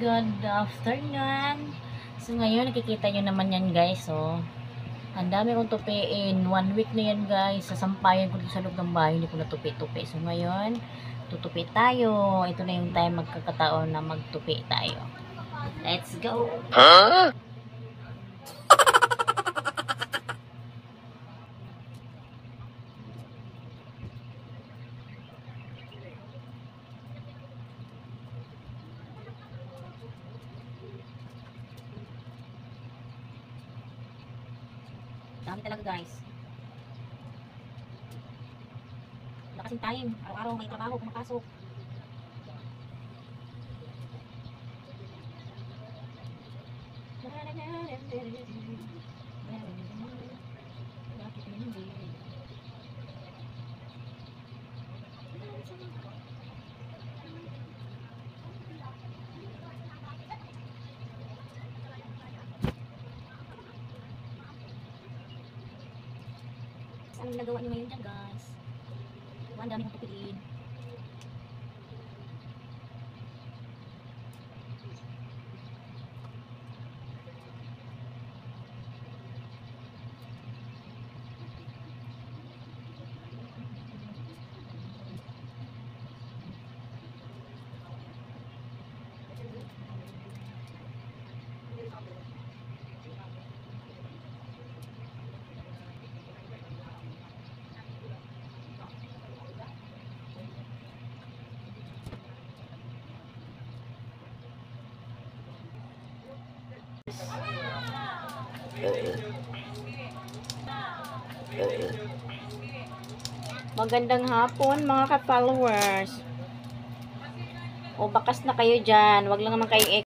good afternoon. So ngayon nakikita nyo naman yan guys, oh. Ang dami kong tupiin. 1 week na yan guys. Sasampayan ko dito sa loob ng bahay, hindi ko natupi-tupi. So ngayon, tutupi tayo. Ito na yung time magkakataon na magtupi tayo. Let's go! Huh? Dami talaga guys. Wala kasing time. Araw-araw may trabaho pumapasok. Anong ginagawa nyo ngayon dyan guys? Ang dami kong tupiin. Magandang hapon mga ka-followers. O bakas na kayo dyan. Wag lang naman kayong